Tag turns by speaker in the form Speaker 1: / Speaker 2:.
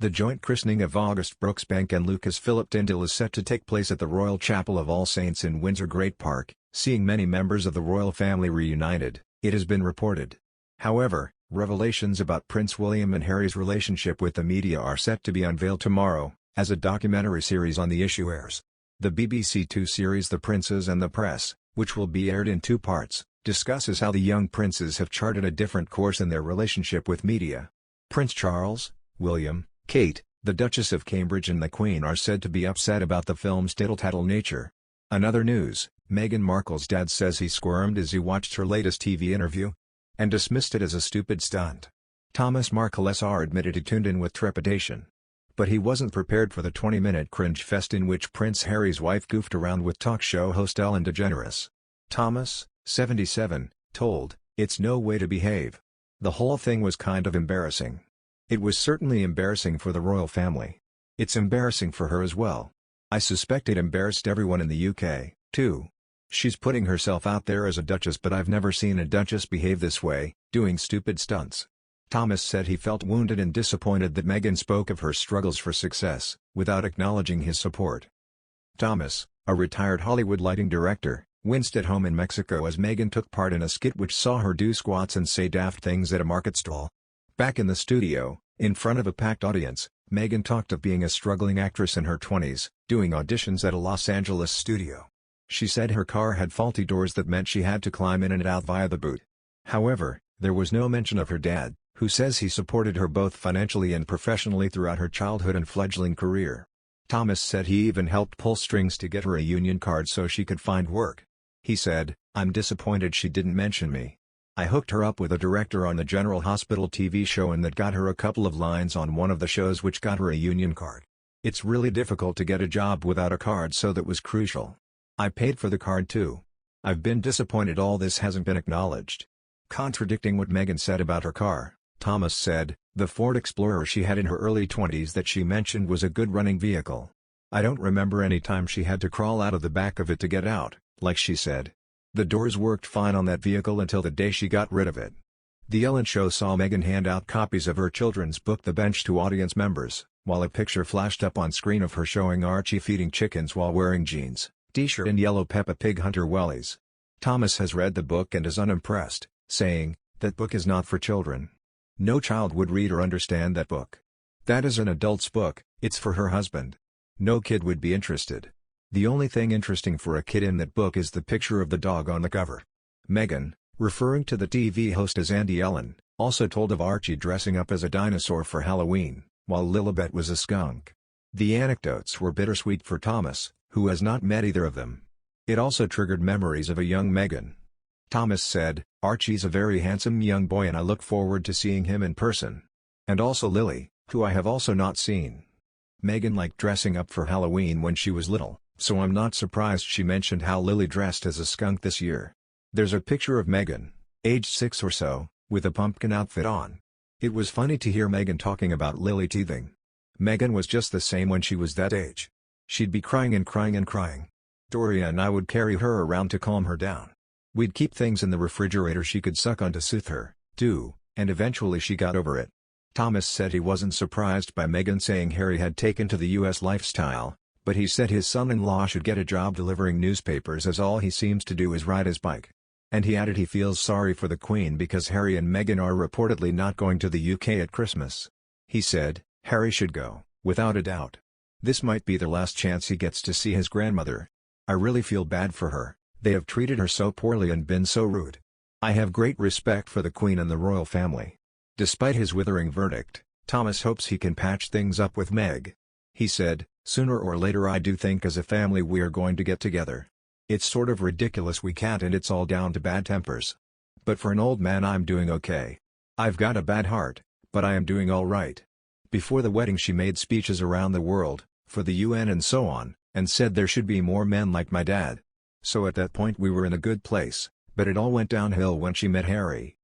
Speaker 1: The joint christening of August Brooksbank and Lucas Philip Tyndall is set to take place at the Royal Chapel of All Saints in Windsor Great Park, seeing many members of the royal family reunited, it has been reported. However, revelations about Prince William and Harry's relationship with the media are set to be unveiled tomorrow, as a documentary series on the issue airs. The BBC Two series The Princes and the Press, which will be aired in 2 parts, discusses how the young princes have charted a different course in their relationship with media. Prince Charles, William, Kate, the Duchess of Cambridge and the Queen are said to be upset about the film's tittle-tattle nature. Another news, Meghan Markle's dad says he squirmed as he watched her latest TV interview, and dismissed it as a stupid stunt. Thomas Markle SR admitted he tuned in with trepidation. But he wasn't prepared for the 20-minute cringe fest in which Prince Harry's wife goofed around with talk show host Ellen DeGeneres. Thomas, 77, told, "It's no way to behave. The whole thing was kind of embarrassing. It was certainly embarrassing for the royal family. It's embarrassing for her as well. I suspect it embarrassed everyone in the UK, too. She's putting herself out there as a duchess, but I've never seen a duchess behave this way, doing stupid stunts." Thomas said he felt wounded and disappointed that Meghan spoke of her struggles for success, without acknowledging his support. Thomas, a retired Hollywood lighting director, winced at home in Mexico as Meghan took part in a skit which saw her do squats and say daft things at a market stall. Back in the studio, in front of a packed audience, Meghan talked of being a struggling actress in her 20s, doing auditions at a Los Angeles studio. She said her car had faulty doors that meant she had to climb in and out via the boot. However, there was no mention of her dad, who says he supported her both financially and professionally throughout her childhood and fledgling career. Thomas said he even helped pull strings to get her a union card so she could find work. He said, "I'm disappointed she didn't mention me. I hooked her up with a director on the General Hospital TV show and that got her a couple of lines on one of the shows which got her a union card. It's really difficult to get a job without a card, so that was crucial. I paid for the card too. I've been disappointed all this hasn't been acknowledged." Contradicting what Meghan said about her car, Thomas said, "The Ford Explorer she had in her early 20s that she mentioned was a good running vehicle. I don't remember any time she had to crawl out of the back of it to get out, like she said. The doors worked fine on that vehicle until the day she got rid of it." The Ellen Show saw Meghan hand out copies of her children's book The Bench to audience members, while a picture flashed up on screen of her showing Archie feeding chickens while wearing jeans, t-shirt and yellow Peppa Pig hunter wellies. Thomas has read the book and is unimpressed, saying, "That book is not for children. No child would read or understand that book. That is an adult's book, it's for her husband. No kid would be interested. The only thing interesting for a kid in that book is the picture of the dog on the cover." Meghan, referring to the TV host as Auntie Ellen, also told of Archie dressing up as a dinosaur for Halloween, while Lilibet was a skunk. The anecdotes were bittersweet for Thomas, who has not met either of them. It also triggered memories of a young Meghan. Thomas said, "Archie's a very handsome young boy and I look forward to seeing him in person. And also Lily, who I have also not seen. Meghan liked dressing up for Halloween when she was little, so I'm not surprised she mentioned how Lily dressed as a skunk this year." There's a picture of Meghan, aged 6 or so, with a pumpkin outfit on. It was funny to hear Meghan talking about Lily teething. Meghan was just the same when she was that age. She'd be crying and crying and crying. Doria and I would carry her around to calm her down. We'd keep things in the refrigerator she could suck on to soothe her, too, and eventually she got over it. Thomas said he wasn't surprised by Meghan saying Harry had taken to the US lifestyle, but he said his son-in-law should get a job delivering newspapers as all he seems to do is ride his bike. And he added he feels sorry for the Queen because Harry and Meghan are reportedly not going to the UK at Christmas. He said, "Harry should go, without a doubt. This might be the last chance he gets to see his grandmother. I really feel bad for her. They have treated her so poorly and been so rude. I have great respect for the Queen and the royal family." Despite his withering verdict, Thomas hopes he can patch things up with Meg. He said, "Sooner or later I do think as a family we are going to get together. It's sort of ridiculous we can't and it's all down to bad tempers. But for an old man I'm doing okay. I've got a bad heart, but I am doing all right." Before the wedding she made speeches around the world, for the UN and so on, and said there should be more men like my dad. So at that point we were in a good place, but it all went downhill when she met Harry.